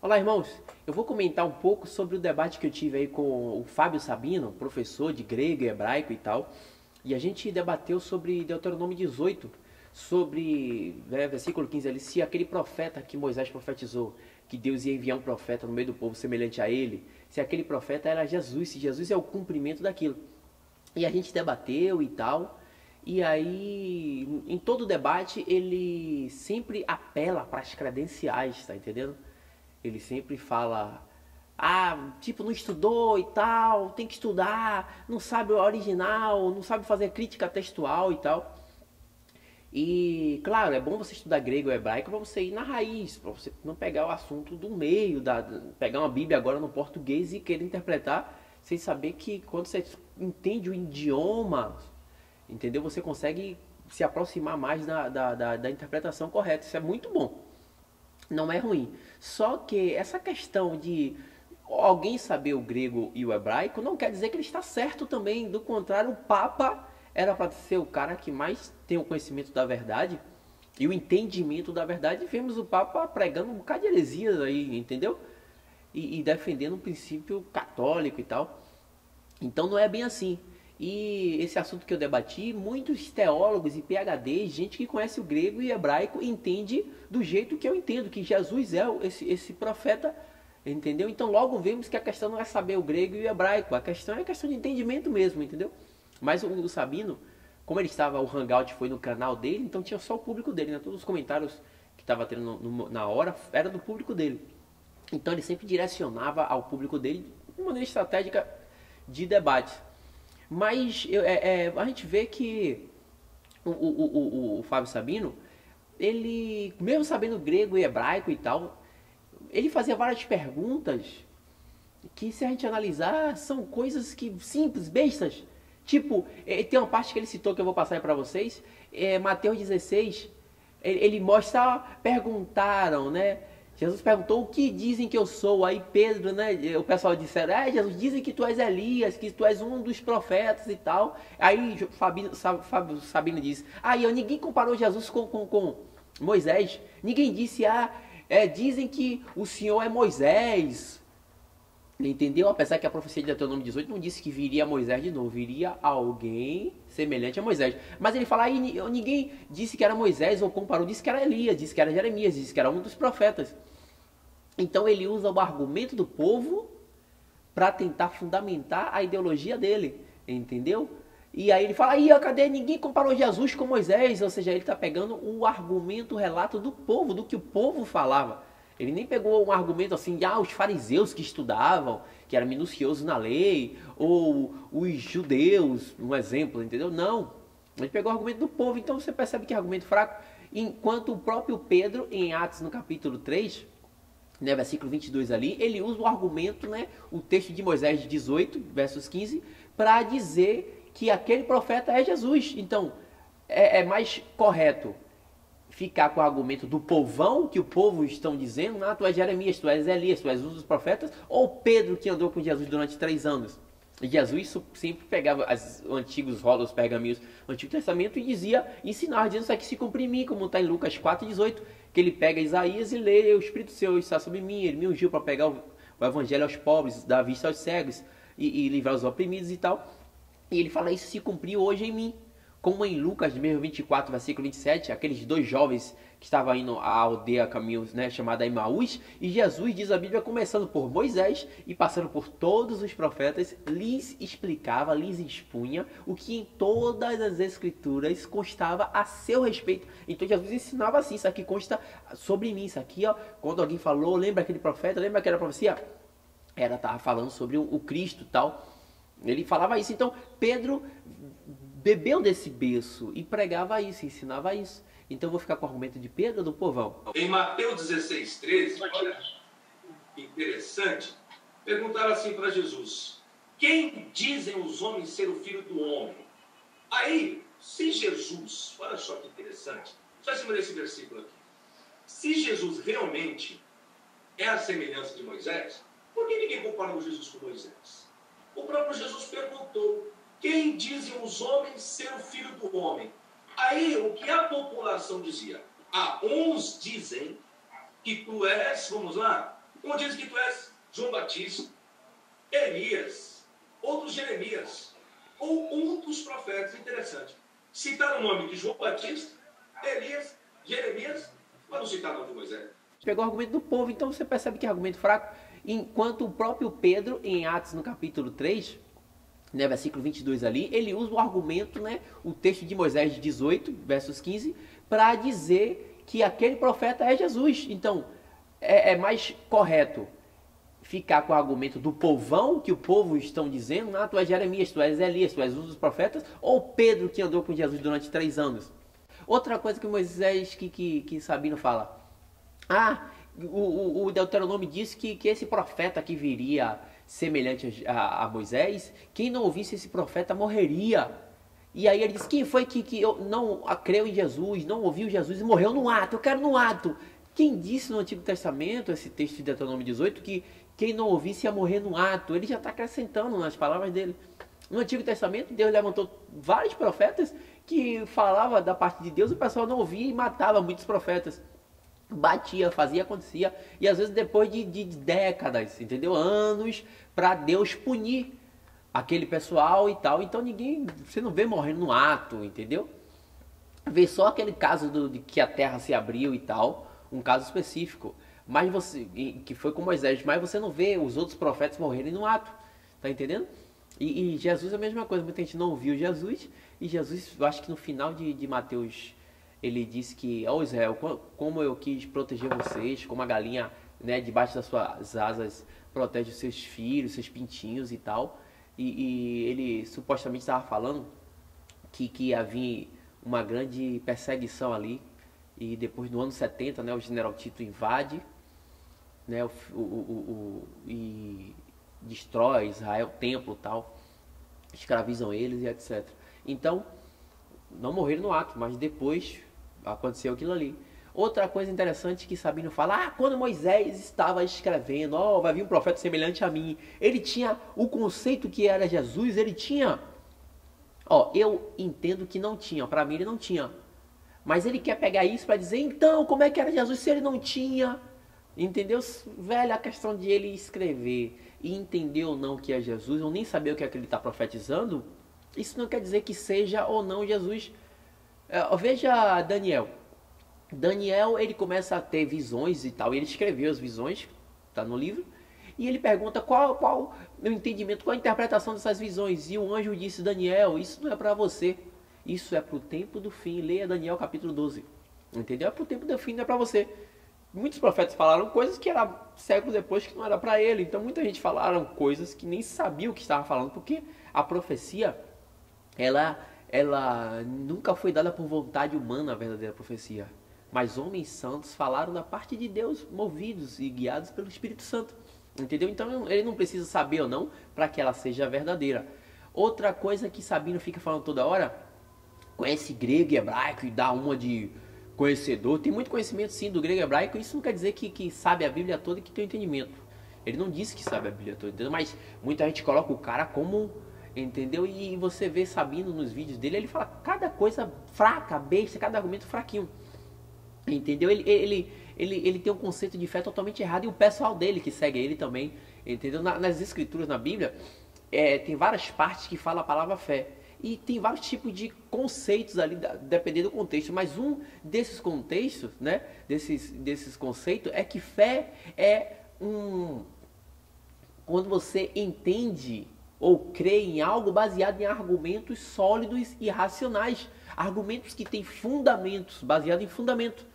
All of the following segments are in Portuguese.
Olá, irmãos. Eu vou comentar um pouco sobre o debate que eu tive aí com o Fábio Sabino, professor de grego e hebraico e tal. E a gente debateu sobre Deuteronômio 18, sobre, versículo 15 ali, se aquele profeta que Moisés profetizou, que Deus ia enviar um profeta no meio do povo semelhante a ele, se aquele profeta era Jesus, se Jesus é o cumprimento daquilo. E a gente debateu e tal. E aí, em todo o debate, ele sempre apela para as credenciais, tá entendendo? Ele sempre fala, tipo, não estudou e tal, tem que estudar, não sabe o original, não sabe fazer crítica textual e tal. E, claro, é bom você estudar grego ou hebraico para você ir na raiz, para você não pegar o assunto do meio, pegar uma Bíblia agora no português e querer interpretar sem saber que quando você entende o idioma, entendeu? Você consegue se aproximar mais da interpretação correta. Isso é muito bom. Não é ruim. Só que essa questão de alguém saber o grego e o hebraico não quer dizer que ele está certo também. Do contrário, o Papa era para ser o cara que mais tem o conhecimento da verdade e o entendimento da verdade. E vemos o Papa pregando um bocado de heresias aí, entendeu? E defendendo um princípio católico e tal. Então não é bem assim. E esse assunto que eu debati, muitos teólogos e PhDs, gente que conhece o grego e hebraico, entende do jeito que eu entendo, que Jesus é esse profeta, entendeu? Então logo vemos que a questão não é saber o grego e o hebraico, a questão é a questão de entendimento mesmo, entendeu? Mas o Sabino, como ele estava, o Hangout foi no canal dele, então tinha só o público dele, né? Todos os comentários que estava tendo na hora era do público dele. Então ele sempre direcionava ao público dele de maneira estratégica de debate. Mas a gente vê que o Fábio Sabino, ele, mesmo sabendo grego e hebraico e tal, ele fazia várias perguntas que, se a gente analisar, são coisas que simples, bestas. Tipo, tem uma parte que ele citou que eu vou passar aí pra vocês, Mateus 16, ele mostra, perguntaram, né? Jesus perguntou o que dizem que eu sou. Aí Pedro, né? O pessoal disseram, Jesus, dizem que tu és Elias, que tu és um dos profetas e tal. Aí Fábio Sabino diz, ninguém comparou Jesus com Moisés. Ninguém disse, dizem que o Senhor é Moisés. Entendeu? Apesar que a profecia de Deuteronômio 18 não disse que viria Moisés de novo, viria alguém semelhante a Moisés. Mas ele fala, ninguém disse que era Moisés ou comparou, disse que era Elias, disse que era Jeremias, disse que era um dos profetas. Então ele usa o argumento do povo para tentar fundamentar a ideologia dele, entendeu? E aí ele fala, cadê? Ninguém comparou Jesus com Moisés, ou seja, ele está pegando o argumento, o relato do povo, do que o povo falava. Ele nem pegou um argumento assim, os fariseus que estudavam, que era minucioso na lei, ou os judeus, um exemplo, entendeu? Não. Ele pegou o argumento do povo, então você percebe que é argumento fraco. Enquanto o próprio Pedro, em Atos, no capítulo 3, né, versículo 22 ali, ele usa o argumento, né, o texto de Moisés 18, versos 15, para dizer que aquele profeta é Jesus. Então, é mais correto ficar com o argumento do povão, que o povo estão dizendo, tu és Jeremias, tu és Elias, tu és um dos profetas, ou Pedro, que andou com Jesus durante 3 anos. E Jesus sempre pegava os antigos rolos, pergaminhos do Antigo Testamento e ensinava, dizendo isso aqui se cumpre em mim, como está em Lucas 4,18, que ele pega Isaías e lê, o Espírito Seu está sobre mim, ele me ungiu para pegar o evangelho aos pobres, dar vista aos cegos e livrar os oprimidos e tal. E ele fala, isso se cumpriu hoje em mim. Como em Lucas mesmo 24, versículo 27, aqueles 2 jovens que estavam indo à aldeia caminho, né, chamada Emaús, e Jesus, diz a Bíblia, começando por Moisés e passando por todos os profetas, lhes explicava, lhes expunha o que em todas as escrituras constava a seu respeito. Então Jesus ensinava assim, isso aqui consta sobre mim, isso aqui, quando alguém falou, lembra aquele profeta, lembra aquela profecia? Estava falando sobre o Cristo e tal. Ele falava isso. Então Pedro bebeu desse berço e pregava isso, ensinava isso. Então eu vou ficar com o argumento de Pedro do povão. Em Mateus 16, 13, olha que interessante, perguntaram assim para Jesus, quem dizem os homens ser o filho do homem? Aí, se Jesus, olha só que interessante, só em cima desse versículo aqui, se Jesus realmente é a semelhança de Moisés, por que ninguém comparou Jesus com Moisés? O próprio Jesus perguntou, quem dizem os homens ser o filho do homem? Aí, o que a população dizia? Uns dizem que tu és, vamos lá, Um diz que tu és João Batista, Elias, outros Jeremias, ou um dos profetas. Interessante. Citar o nome de João Batista, Elias, Jeremias, mas não citar o nome de Moisés. Pegou o argumento do povo, então você percebe que é argumento fraco. Enquanto o próprio Pedro, em Atos, no capítulo 3, né, versículo 22 ali, ele usa o argumento, né, o texto de Moisés 18, versos 15, para dizer que aquele profeta é Jesus. Então, é mais correto ficar com o argumento do povão, que o povo estão dizendo, tu és Jeremias, tu és Elias, tu és um dos profetas, ou Pedro que andou com Jesus durante 3 anos. Outra coisa que Moisés, que Sabino fala, o Deuteronômio diz que esse profeta que viria semelhante a Moisés, quem não ouvisse esse profeta morreria. E aí ele diz, quem foi que eu não creu em Jesus, não ouviu Jesus e morreu no ato, eu quero no ato. Quem disse no Antigo Testamento, esse texto de Deuteronômio 18, que quem não ouvisse ia morrer no ato? Ele já está acrescentando nas palavras dele. No Antigo Testamento, Deus levantou vários profetas que falavam da parte de Deus, o pessoal não ouvia e matava muitos profetas. Batia, fazia, acontecia. E às vezes depois de décadas, entendeu? Anos, para Deus punir aquele pessoal e tal. Então você não vê morrendo no ato, entendeu? Vê só aquele caso de que a terra se abriu e tal, um caso específico. Mas que foi com Moisés, mas você não vê os outros profetas morrerem no ato. Tá entendendo? E Jesus é a mesma coisa, muita gente não viu Jesus. E Jesus, eu acho que no final de Mateus, ele disse que, ó Israel, como eu quis proteger vocês, como a galinha, né, debaixo das suas asas protege os seus filhos, seus pintinhos e tal. E ele supostamente estava falando que havia uma grande perseguição ali. E depois, no ano 70, né, o general Tito invade, né, e destrói Israel, o templo e tal, escravizam eles e etc. Então, não morreram no ato, mas depois aconteceu aquilo ali. Outra coisa interessante que Sabino fala, quando Moisés estava escrevendo, vai vir um profeta semelhante a mim, ele tinha o conceito que era Jesus, ele tinha, eu entendo que não tinha, para mim ele não tinha, mas ele quer pegar isso para dizer, então, como é que era Jesus se ele não tinha? Entendeu? Velho, a questão de ele escrever e entender ou não que é Jesus, ou nem saber o que é que ele está profetizando, isso não quer dizer que seja ou não Jesus. Veja Daniel. Daniel, ele começa a ter visões e tal, ele escreveu as visões, está no livro, e ele pergunta qual o entendimento, qual a interpretação dessas visões, e o anjo disse, Daniel, isso não é para você, isso é para o tempo do fim. Leia Daniel capítulo 12, entendeu? É para o tempo do fim, não é para você. Muitos profetas falaram coisas que era séculos depois que não era para ele. Então muita gente falaram coisas que nem sabia o que estava falando, porque a profecia, ela nunca foi dada por vontade humana, a verdadeira profecia. Mas homens santos falaram da parte de Deus, movidos e guiados pelo Espírito Santo. Entendeu? Então ele não precisa saber ou não para que ela seja verdadeira. Outra coisa que Sabino fica falando toda hora, conhece grego e hebraico e dá uma de conhecedor, tem muito conhecimento sim do grego e hebraico, isso não quer dizer que sabe a Bíblia toda e que tem entendimento. Ele não disse que sabe a Bíblia toda, entendeu? Mas muita gente coloca o cara como, entendeu? E você vê Sabino nos vídeos dele, ele fala cada coisa fraca, besta, cada argumento fraquinho, entendeu? Ele tem um conceito de fé totalmente errado, e o pessoal dele que segue ele também, entendeu? Nas escrituras, na Bíblia, tem várias partes que fala a palavra fé. E tem vários tipos de conceitos ali, dependendo do contexto. Mas um desses contextos, né, desses conceitos, é que fé é quando você entende ou crê em algo baseado em argumentos sólidos e racionais. Argumentos que têm fundamentos, baseado em fundamento.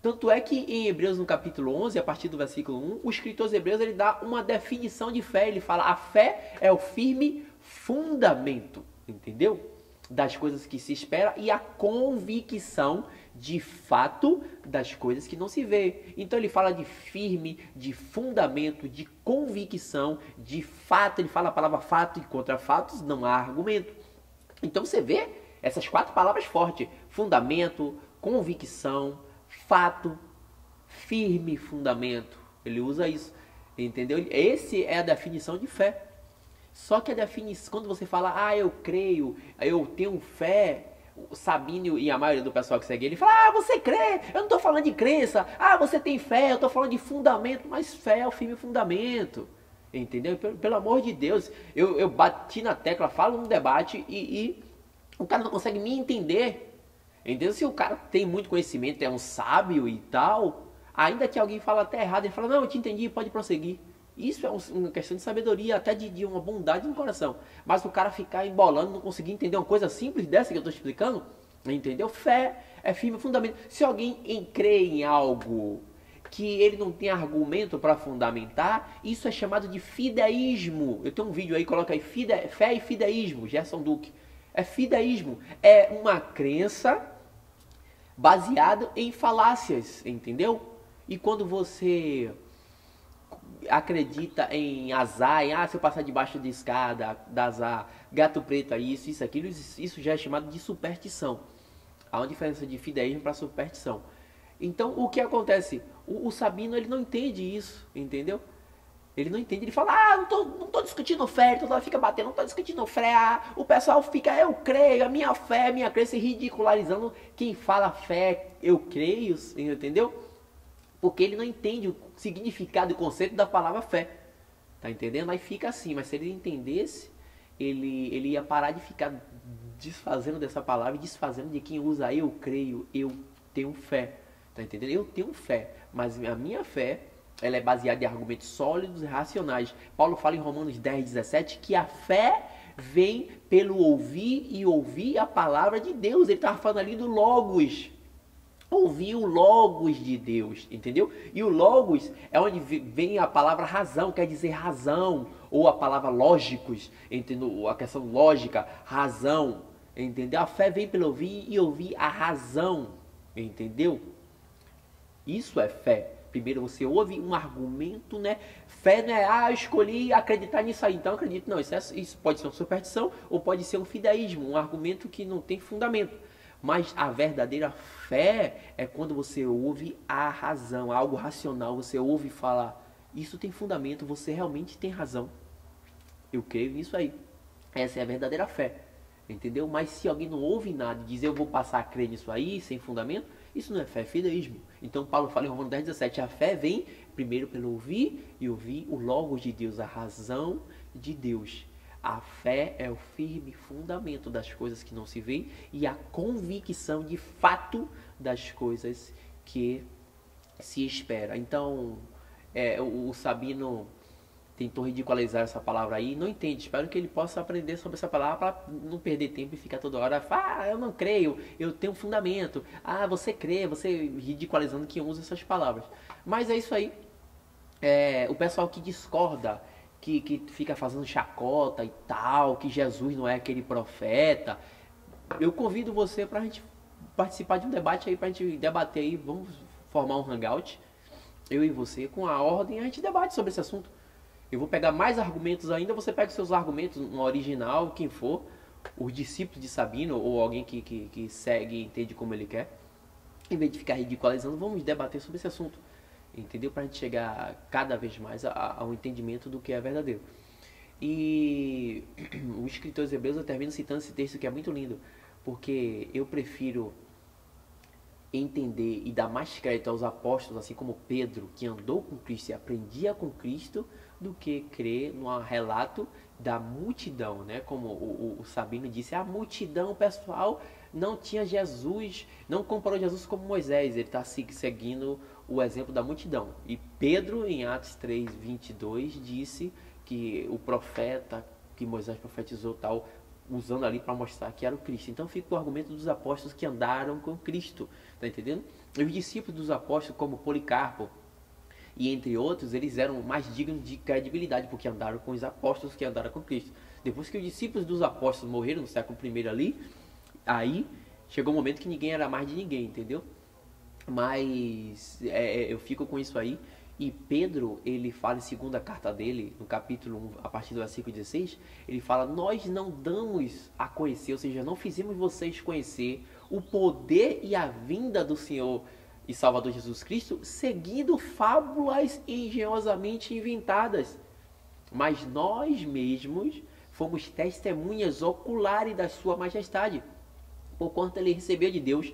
Tanto é que em Hebreus, no capítulo 11, a partir do versículo 1, o escritor Hebreus ele dá uma definição de fé. Ele fala, a fé é o firme fundamento, entendeu? Das coisas que se espera e a convicção de fato das coisas que não se vê. Então ele fala de firme, de fundamento, de convicção, de fato. Ele fala a palavra fato e contra fatos não há argumento. Então você vê essas 4 palavras fortes: fundamento, convicção, fato, firme fundamento. Ele usa isso, entendeu? Esse é a definição de fé. Só que a definição, quando você fala, eu creio, eu tenho fé, o Sabino e a maioria do pessoal que segue ele fala: ah, você crê, eu não tô falando de crença, ah, você tem fé, eu tô falando de fundamento, mas fé é o firme fundamento. Entendeu? Pelo amor de Deus, eu bati na tecla, falo no debate e o cara não consegue me entender. Entendeu? Se o cara tem muito conhecimento, é um sábio e tal, ainda que alguém fala até errado, ele fala: não, eu te entendi, pode prosseguir. Isso é uma questão de sabedoria, até de uma bondade no coração. Mas o cara ficar embolando, não conseguir entender uma coisa simples dessa que eu estou explicando, entendeu? Fé é firme fundamento. Se alguém crê em algo que ele não tem argumento para fundamentar, isso é chamado de fideísmo. Eu tenho um vídeo aí, coloca aí, fé e fideísmo, Gerson Duque. É fideísmo, é uma crença baseada em falácias, entendeu? E quando você acredita em azar, se eu passar debaixo de escada, dá azar, gato preto é isso, aquilo, isso já é chamado de superstição. Há uma diferença de fideísmo para superstição. Então, o que acontece? O Sabino, ele não entende isso, entendeu? Ele não entende, ele fala: não tô discutindo fé, toda hora fica batendo, não tô discutindo fé, o pessoal fica: eu creio, a minha fé, minha crença, ridicularizando quem fala fé, eu creio, entendeu? Porque ele não entende o significado e o conceito da palavra fé, tá entendendo? Aí fica assim, mas se ele entendesse, ele ia parar de ficar desfazendo dessa palavra e desfazendo de quem usa eu creio, eu tenho fé. Tá entendendo? Eu tenho fé, mas a minha fé, ela é baseada em argumentos sólidos e racionais. Paulo fala em Romanos 10:17 que a fé vem pelo ouvir e ouvir a palavra de Deus. Ele estava falando ali do Logos. Ouvir o Logos de Deus, entendeu? E o Logos é onde vem a palavra razão, quer dizer razão, ou a palavra lógicos, entendeu? A questão lógica, razão, entendeu? A fé vem pelo ouvir e ouvir a razão, entendeu? Isso é fé. Primeiro você ouve um argumento, né? Fé não é, eu escolhi acreditar nisso aí, então acredito. Não, isso pode ser uma superstição ou pode ser um fideísmo, um argumento que não tem fundamento. Mas a verdadeira fé é quando você ouve a razão, algo racional, você ouve falar: isso tem fundamento, você realmente tem razão. Eu creio nisso aí. Essa é a verdadeira fé. Entendeu? Mas se alguém não ouve nada e diz: eu vou passar a crer nisso aí, sem fundamento, isso não é fé, é fideísmo. Então Paulo fala em Romanos 10:17, a fé vem primeiro pelo ouvir e ouvir o Logos de Deus, a razão de Deus. A fé é o firme fundamento das coisas que não se veem e a convicção de fato das coisas que se espera. Então, o Sabino tentou ridicularizar essa palavra aí, não entende. Espero que ele possa aprender sobre essa palavra para não perder tempo e ficar toda hora: eu não creio, eu tenho fundamento. Você crê, você ridicularizando quem usa essas palavras. Mas é isso aí. O pessoal que discorda, que fica fazendo chacota e tal, que Jesus não é aquele profeta, eu convido você para a gente participar de um debate aí, para a gente debater aí. Vamos formar um hangout, eu e você, com a ordem, a gente debate sobre esse assunto. Eu vou pegar mais argumentos ainda, você pega os seus argumentos no original, quem for, os discípulos de Sabino, ou alguém que segue e entende como ele quer. Em vez de ficar ridicularizando, vamos debater sobre esse assunto, entendeu? Pra gente chegar cada vez mais ao entendimento do que é verdadeiro. E o escritor dos Hebreus, eu termino citando esse texto que é muito lindo, porque eu prefiro entender e dar mais crédito aos apóstolos, assim como Pedro, que andou com Cristo e aprendia com Cristo, do que crer no relato da multidão, né? Como o Sabino disse, a multidão, pessoal, não tinha Jesus, não comparou Jesus como Moisés, ele está seguindo o exemplo da multidão. E Pedro, em Atos 3:22, disse que o profeta que Moisés profetizou tal, usando ali para mostrar que era o Cristo. Então fica o argumento dos apóstolos que andaram com Cristo, tá entendendo? E os discípulos dos apóstolos, como Policarpo e entre outros, eles eram mais dignos de credibilidade, porque andaram com os apóstolos que andaram com Cristo. Depois que os discípulos dos apóstolos morreram no século I ali, aí chegou um momento que ninguém era mais de ninguém, entendeu? Mas eu fico com isso aí. E Pedro, ele fala em segunda carta dele, no capítulo 1, a partir do versículo 16, ele fala: nós não damos a conhecer, ou seja, não fizemos vocês conhecer o poder e a vinda do Senhor e Salvador Jesus Cristo, seguindo fábulas engenhosamente inventadas. Mas nós mesmos fomos testemunhas oculares da sua majestade. porquanto ele recebeu de Deus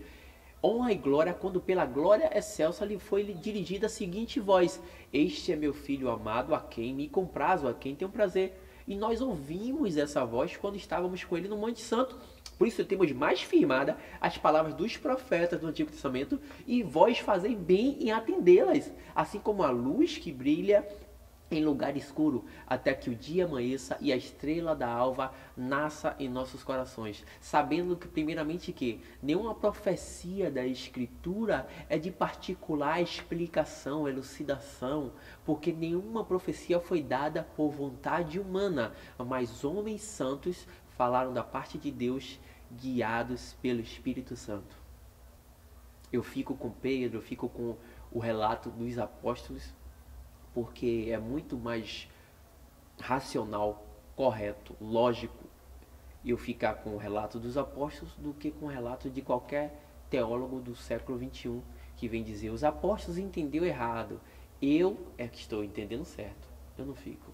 honra e glória, quando pela glória excelsa lhe foi dirigida a seguinte voz: este é meu filho amado, a quem me comprazo, a quem tenho prazer. E nós ouvimos essa voz quando estávamos com ele no Monte Santo. Por isso temos mais firmada as palavras dos profetas do Antigo Testamento, e vós fazei bem em atendê-las, assim como a luz que brilha em lugar escuro, até que o dia amanheça e a estrela da alva nasça em nossos corações, sabendo que primeiramente que nenhuma profecia da Escritura é de particular explicação, elucidação, porque nenhuma profecia foi dada por vontade humana, mas homens santos falaram da parte de Deus, guiados pelo Espírito Santo. Eu fico com Pedro, eu fico com o relato dos apóstolos, porque é muito mais racional, correto, lógico eu ficar com o relato dos apóstolos do que com o relato de qualquer teólogo do século XXI que vem dizer os apóstolos entenderam errado, eu é que estou entendendo certo. Eu não fico.